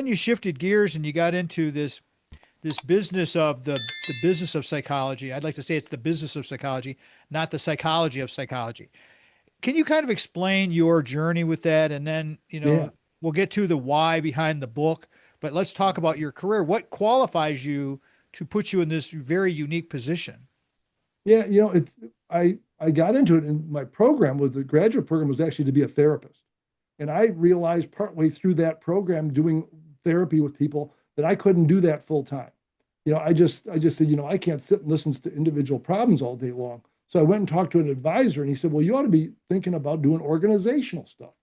Then you shifted gears and you got into this business of the business of psychology. I'd like to say it's the business of psychology, not the psychology of psychology. Can you kind of explain your journey with that? And then, Yeah. we'll get to the why behind the book, but let's talk about your career. What qualifies you to put you in this very unique position? Yeah. I got into it in my program was the graduate program was actually to be a therapist. And I realized partway through that program doing therapy with people that I couldn't do that full time. I just said, I can't sit and listen to individual problems all day long. So I went and talked to an advisor and he said, well, you ought to be thinking about doing organizational stuff.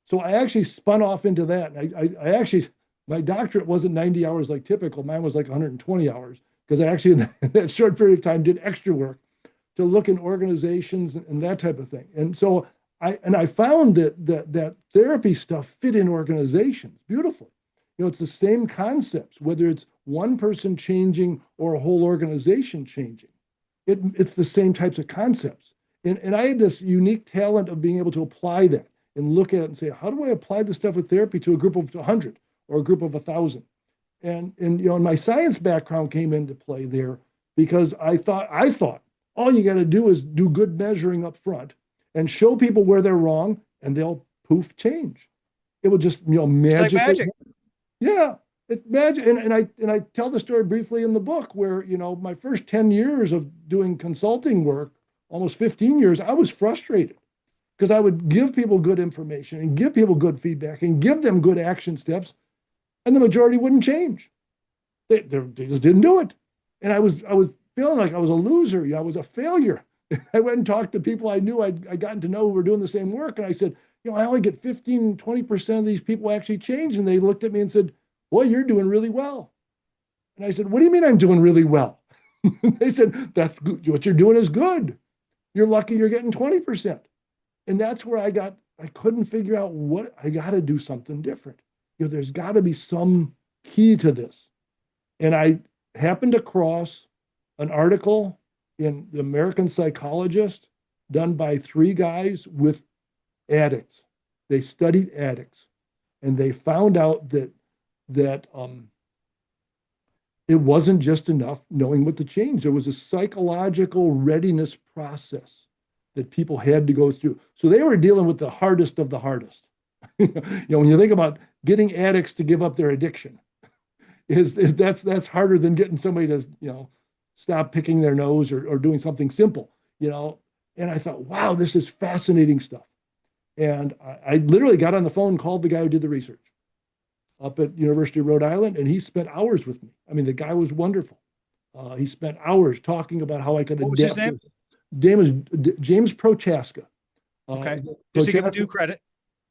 So I actually spun off into that. And I actually, my doctorate wasn't 90 hours like typical. Mine was like 120 hours because I actually, in that short period of time, did extra work to look in organizations and that type of thing. And so I found that therapy stuff fit in organizations beautifully. It's the same concepts, whether it's one person changing or a whole organization changing. It's the same types of concepts. And I had this unique talent of being able to apply that and look at it and say, how do I apply this stuff with therapy to a group of 100 or a group of 1,000? And my science background came into play there because I thought all you got to do is do good measuring up front and show people where they're wrong, and they'll poof change. It will just It's like magically. magic. Yeah, it magic. And I tell the story briefly in the book where my first 10 years of doing consulting work, almost 15 years, I was frustrated because I would give people good information and give people good feedback and give them good action steps, and the majority wouldn't change. They just didn't do it. And I was feeling like I was a loser. I was a failure. I went and talked to people I knew I'd gotten to know who were doing the same work. And I said, I only get 15, 20% of these people actually change. And they looked at me and said, boy, you're doing really well. And I said, what do you mean I'm doing really well? They said, that's good. What you're doing is good. You're lucky you're getting 20%. And that's where I couldn't figure out what I got to do something different. There's got to be some key to this. And I happened across an article in the American Psychologist done by three guys with addicts. They studied addicts, and they found out that it wasn't just enough knowing what to change. There was a psychological readiness process that people had to go through. So they were dealing with the hardest of the hardest. When you think about getting addicts to give up their addiction, that's harder than getting somebody to stop picking their nose or doing something simple. And I thought, wow, this is fascinating stuff. And I literally got on the phone, called the guy who did the research up at University of Rhode Island, and he spent hours with me. I mean, the guy was wonderful. He spent hours talking about how I could What was his adapt. name? Name is James Prochaska. Okay. Just to give him Prochaska, due credit.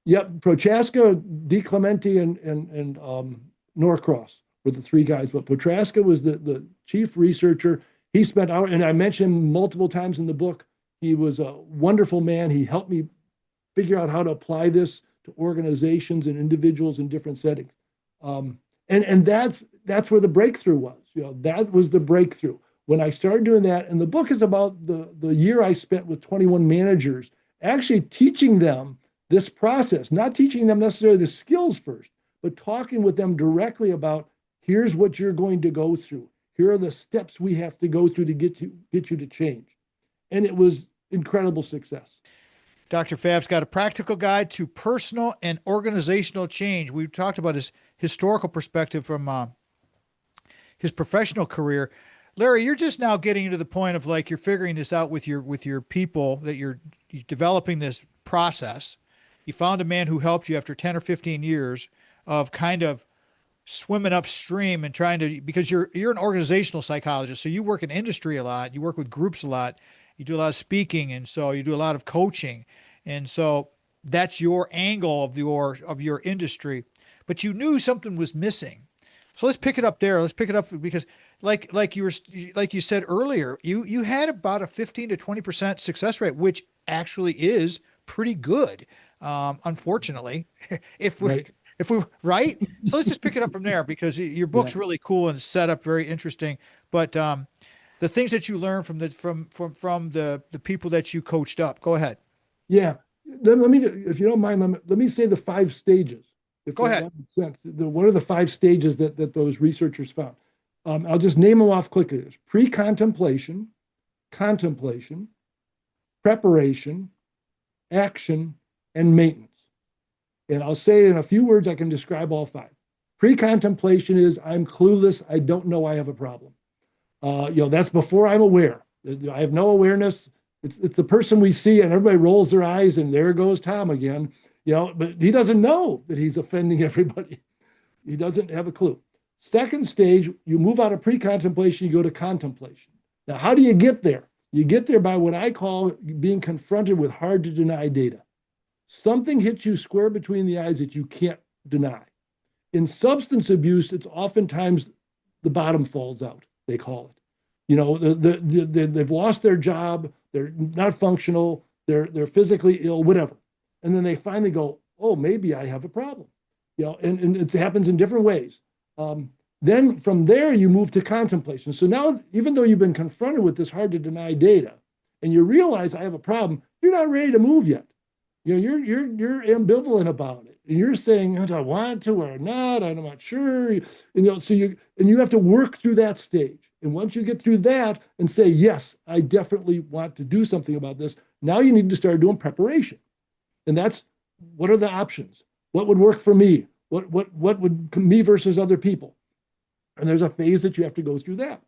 yep, Prochaska, DiClemente, and Norcross were the three guys. But Prochaska was the chief researcher. He spent hours, and I mentioned multiple times in the book. He was a wonderful man. He helped me figure out how to apply this to organizations and individuals in different settings. And that's where the breakthrough was. That was the breakthrough. When I started doing that, and the book is about the year I spent with 21 managers, actually teaching them this process, not teaching them necessarily the skills first, but talking with them directly about here's what you're going to go through. Here are the steps we have to go through to get you to change. And it was incredible success. Dr. Pfaff's got a practical guide to personal and organizational change. We've talked about his historical perspective from his professional career. Larry, you're just now getting to the point of like you're figuring this out with your people that you're developing this process. You found a man who helped you after 10 or 15 years of kind of swimming upstream and trying to, because you're an organizational psychologist, so you work in industry a lot, you work with groups a lot, you do a lot of speaking, and so you do a lot of coaching, and so that's your angle of your industry. But you knew something was missing, so let's pick it up there. Let's pick it up because, like you said earlier, you had about a 15 to 20% success rate, which actually is pretty good. Unfortunately, if we Right. if we right, so let's just pick it up from there because your Yeah. book's really cool and set up very interesting. But the things that you learn from the people that you coached up. Go ahead. Yeah. Let me, if you don't mind, let me say the five stages if Go ahead. that makes sense. What are the 5 stages that those researchers found? I'll just name them off quickly. There's pre-contemplation, contemplation, preparation, action, and maintenance. And I'll say in a few words, I can describe all 5. Pre-contemplation is I'm clueless. I don't know I have a problem. That's before I'm aware. I have no awareness. It's the person we see and everybody rolls their eyes and there goes Tom again. But he doesn't know that he's offending everybody. He doesn't have a clue. Second stage, you move out of pre-contemplation, you go to contemplation. Now, how do you get there? You get there by what I call being confronted with hard to deny data. Something hits you square between the eyes that you can't deny. In substance abuse, it's oftentimes the bottom falls out, they call it. They've lost their job, they're not functional, they're physically ill, whatever. And then they finally go, oh, maybe I have a problem. And it happens in different ways. Then from there, you move to contemplation. So now, even though you've been confronted with this hard to deny data and you realize I have a problem, you're not ready to move yet. You're ambivalent about it. And you're saying, do I want to or not? I'm not sure. So you have to work through that stage. And once you get through that and say, yes, I definitely want to do something about this, now you need to start doing preparation. And that's, what are the options? What would work for me? What would me versus other people? And there's a phase that you have to go through that.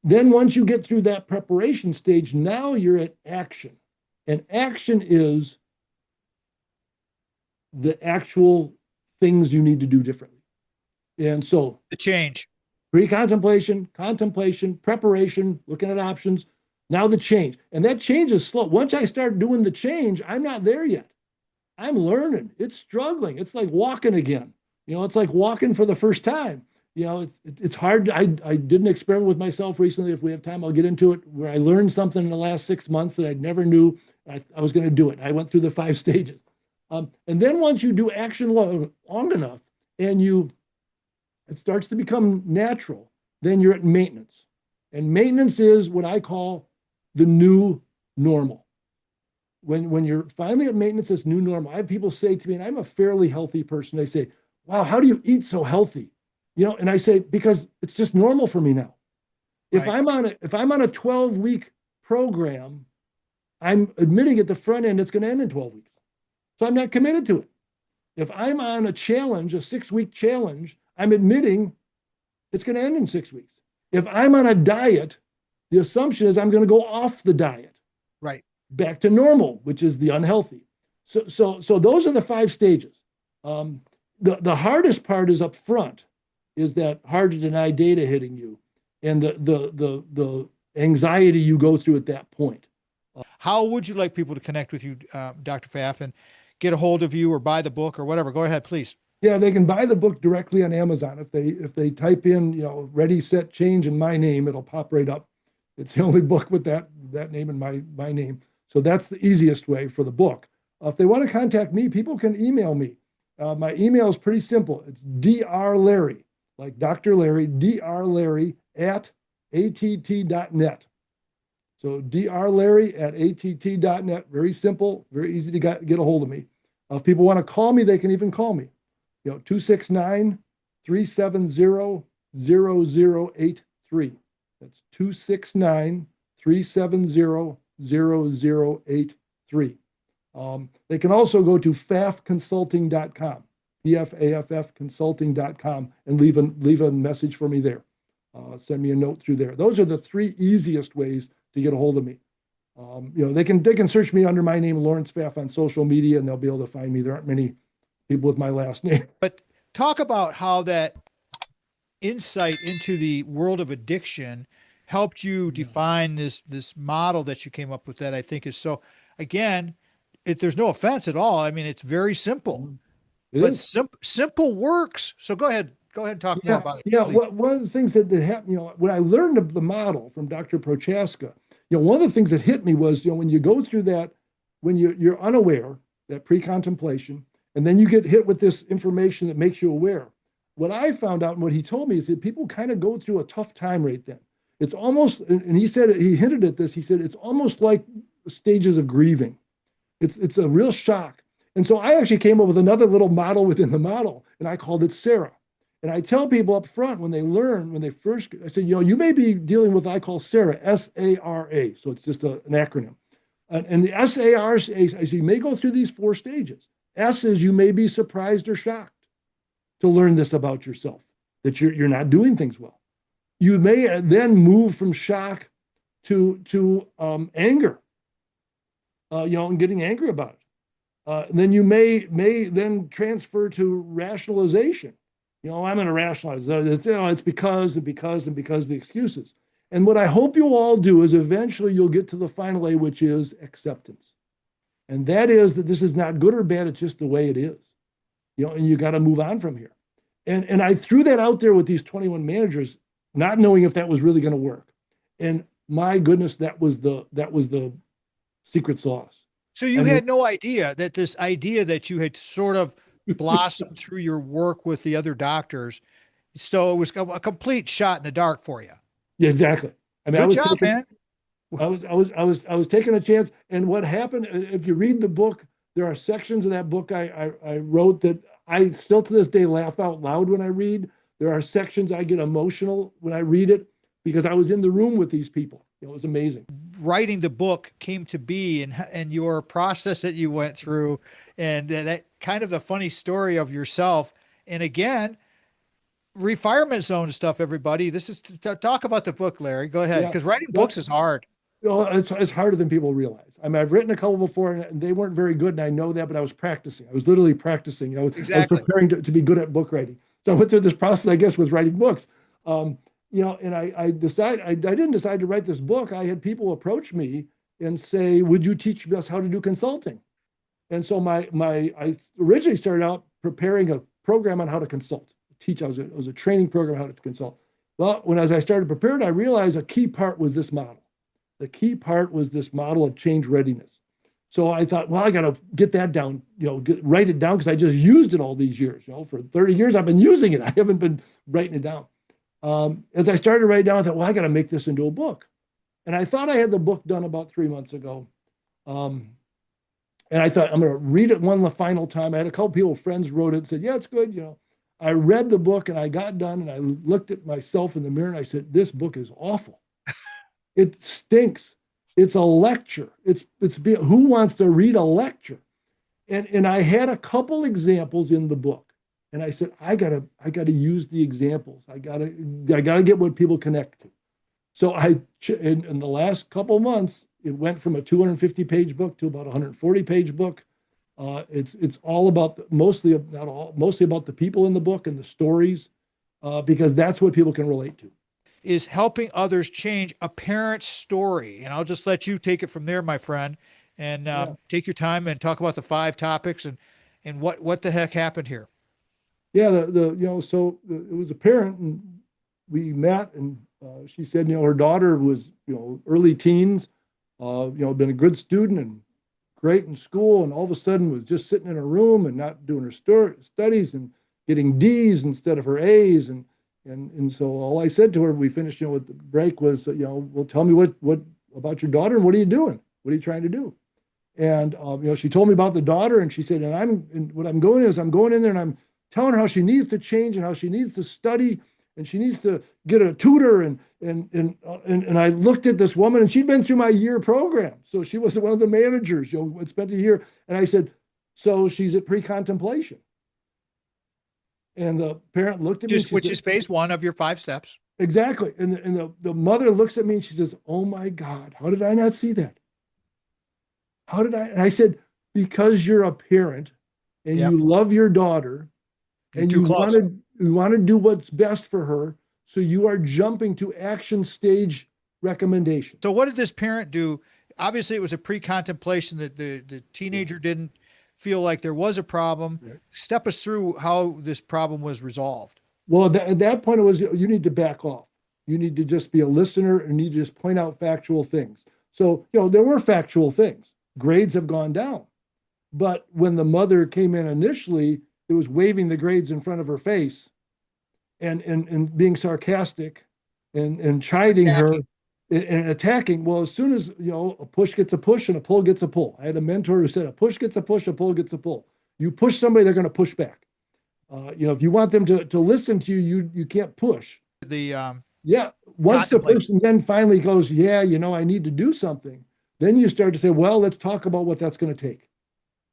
Then once you get through that preparation stage, now you're at action. And action is the actual things you need to do differently. And so The change. pre-contemplation, contemplation, preparation, looking at options, now the change. And that change is slow. Once I start doing the change, I'm not there yet. I'm learning. It's struggling. It's like walking again. It's like walking for the first time. It's hard. I did an experiment with myself recently. If we have time, I'll get into it, where I learned something in the last 6 months that I never knew I was going to do it. I went through the 5 stages. And then once you do action long enough and it starts to become natural, then you're at maintenance. And maintenance is what I call the new normal. When you're finally at maintenance, it's new normal. I have people say to me, and I'm a fairly healthy person, they say, wow, how do you eat so healthy? And I say, because it's just normal for me now. If Right. I'm on a 12-week program, I'm admitting at the front end it's going to end in 12 weeks. So I'm not committed to it. If I'm on a challenge, a 6-week challenge, I'm admitting it's going to end in 6 weeks. If I'm on a diet, the assumption is I'm going to go off the diet. Right. Back to normal, which is the unhealthy. So those are the 5 stages. The hardest part is up front, is that hard to deny data hitting you, and the anxiety you go through at that point. How would you like people to connect with you, Dr. Pfaff, and get a hold of you or buy the book or whatever? Go ahead, please. Yeah, they can buy the book directly on Amazon. If they type in, Ready, Set, Change and my name, it'll pop right up. It's the only book with that name and my name. So that's the easiest way for the book. If they want to contact me, people can email me. My email is pretty simple. It's drlarry, like Dr. Larry, drlarry at att.net. So drlarry at att.net. Very simple, very easy to get a hold of me. If people want to call me, they can even call me. 269-370-0083. That's 269-370-0083. They can also go to pfaffconsulting.com, PFAFF consulting.com, and leave a message for me there. Send me a note through there. Those are the 3 easiest ways to get a hold of me. They can search me under my name, Lawrence Pfaff, on social media, and they'll be able to find me. There aren't many people with my last name. But talk about how that insight into the world of addiction helped you define this model that you came up with, that I think is so, again, there's no offense at all. I mean, it's very simple, but simple works. So go ahead and talk more about it. Yeah. One of the things that happened, when I learned of the model from Dr. Prochaska, one of the things that hit me was, when you go through that, when you're unaware, that pre-contemplation, and then you get hit with this information that makes you aware. What I found out and what he told me is that people kind of go through a tough time right then. It's almost, and he said, he hinted at this, he said, it's almost like stages of grieving. It's a real shock. And so I actually came up with another little model within the model. and I called it Sarah. And I tell people up front when they learn, when they first, I said, you may be dealing with what I call SARA, S-A-R-A. So it's just an acronym. And the SARA, as you may go through these 4 stages. S is you may be surprised or shocked to learn this about yourself, that you're not doing things well. You may then move from shock to anger, and getting angry about it. Then you may then transfer to rationalization. I'm going to rationalize. It's because and because and because the excuses. And what I hope you all do is eventually you'll get to the final A, which is acceptance. And that is that this is not good or bad. It's just the way it is. And you got to move on from here. And I threw that out there with these 21 managers, not knowing if that was really going to work. And my goodness, that was the secret sauce. So you had no idea that this idea that you had sort of blossomed through your work with the other doctors. So it was a complete shot in the dark for you. Yeah, exactly. I mean, Good job, man. I was taking a chance. And what happened, if you read the book, there are sections of that book I wrote that I still to this day laugh out loud when I read. There are sections I get emotional when I read it because I was in the room with these people. It was amazing. Writing the book came to be and your process that you went through and that kind of the funny story of yourself. And again, refirement zone stuff, everybody. This is to talk about the book, Larry. Go ahead. Because writing books is hard. It's harder than people realize. I mean, I've written a couple before and they weren't very good. And I know that, but I was practicing. I was literally practicing. I was preparing to be good at book writing. So I went through this process, I guess, with writing books. And I didn't decide to write this book. I had people approach me and say, would you teach us how to do consulting? And so I originally started out preparing a program on how to consult. It was a training program on how to consult. Well, as I started preparing, I realized a key part was this model. The key part was this model of change readiness. So I thought, well, I got to get that down, write it down because I just used it all these years. For 30 years, I've been using it. I haven't been writing it down. As I started to write down, I thought, well, I got to make this into a book. And I thought I had the book done about 3 months ago. And I thought, I'm going to read it one final time. I had a couple people, friends wrote it and said, yeah, it's good. I read the book and I got done and I looked at myself in the mirror and I said, this book is awful. It stinks. It's a lecture. Who wants to read a lecture? And I had a couple examples in the book. And I said, I gotta use the examples. I gotta get what people connect to. So in the last couple months, it went from a 250-page book to about a 140-page book. It's all about mostly about the people in the book and the stories, because that's what people can relate to. Is helping others change a parent's story. And I'll just let you take it from there, my friend, and take your time and talk about the 5 topics and what the heck happened here. Yeah, so it was a parent and we met and she said, her daughter was, early teens, been a good student and great in school, and all of a sudden was just sitting in her room and not doing her studies and getting D's instead of her A's. And so all I said to her, we finished, with the break was, well, tell me what about your daughter and what are you doing? What are you trying to do? And, she told me about the daughter and she said, and I'm going in there and I'm telling her how she needs to change and how she needs to study and she needs to get a tutor. And I looked at this woman and she'd been through my year program. So she was one of the managers, spent a year. And I said, so she's at pre-contemplation. And the parent looked at me. Which is phase 1 of your 5 steps. Exactly. And the mother looks at me and she says, oh my God, how did I not see that? How did I? And I said, because you're a parent and you love your daughter and you want to do what's best for her. So you are jumping to action stage recommendations. So what did this parent do? Obviously it was a pre-contemplation that the teenager didn't feel like there was a problem. Right. Step us through how this problem was resolved. Well, at that point, it was, you need to back off. You need to just be a listener and you need to just point out factual things. So, there were factual things. Grades have gone down. But when the mother came in initially, it was waving the grades in front of her face and being sarcastic and chiding her and attacking. Well, as soon as, a push gets a push and a pull gets a pull. I had a mentor who said a push gets a push, a pull gets a pull. You push somebody, they're going to push back. If you want them to listen to you, you can't push. The Yeah. Once the contemplate. person then finally goes, yeah, I need to do something, then you start to say, well, let's talk about what that's going to take.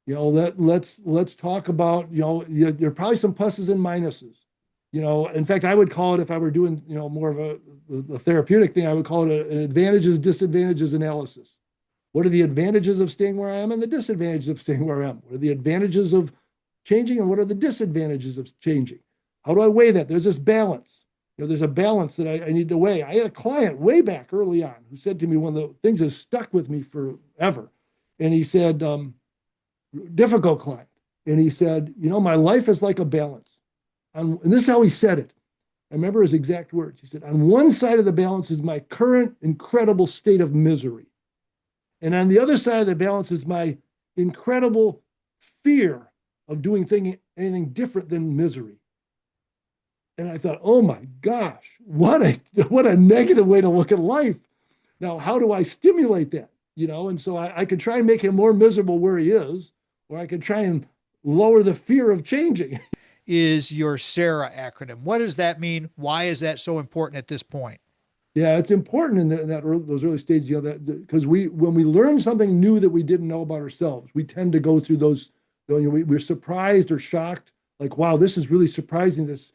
Let's talk about, there are probably some pluses and minuses. In fact, I would call it, if I were doing, more of the therapeutic thing, I would call it an advantages, disadvantages analysis. What are the advantages of staying where I am and the disadvantages of staying where I am? What are the advantages of changing and what are the disadvantages of changing? How do I weigh that? There's this balance. There's a balance that I need to weigh. I had a client way back early on who said to me, one of the things that stuck with me forever. And he said, difficult client. And he said, my life is like a balance. And this is how he said it. I remember his exact words. He said, on one side of the balance is my current incredible state of misery. And on the other side of the balance is my incredible fear of doing anything different than misery. And I thought, oh my gosh, what a negative way to look at life. Now, how do I stimulate that? And so I could try and make him more miserable where he is, or I could try and lower the fear of changing. Is your Sarah acronym. What does that mean? Why is that so important at this point? Yeah, it's important in those early stages, that because when we learn something new that we didn't know about ourselves, we tend to go through those. We're surprised or shocked, like, wow, this is really surprising. This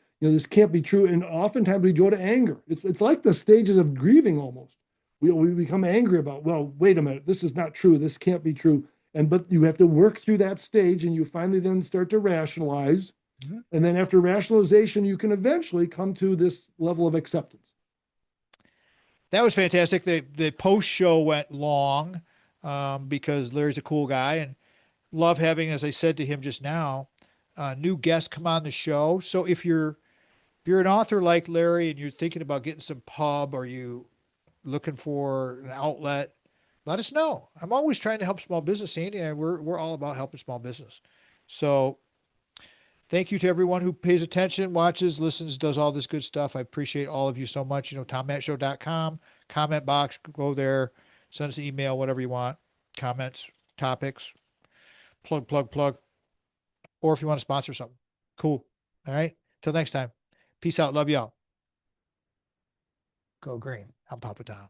can't be true. And oftentimes we go to anger. It's like the stages of grieving almost. We become angry about, well, wait a minute, this is not true. This can't be true. But you have to work through that stage, and you finally then start to rationalize. Mm-hmm. And then after rationalization, you can eventually come to this level of acceptance. That was fantastic. The post show went long because Larry's a cool guy and love having, as I said to him just now, new guests come on the show. So if you're an author like Larry and you're thinking about getting some pub or you looking for an outlet, let us know. I'm always trying to help small business, Sandy, and we're all about helping small business. So thank you to everyone who pays attention, watches, listens, does all this good stuff. I appreciate all of you so much. TomMattShow.com, comment box, go there, send us an email, whatever you want, comments, topics, plug. Or if you want to sponsor something. Cool. All right. Till next time. Peace out. Love y'all. Go green. I'm Papa Tom.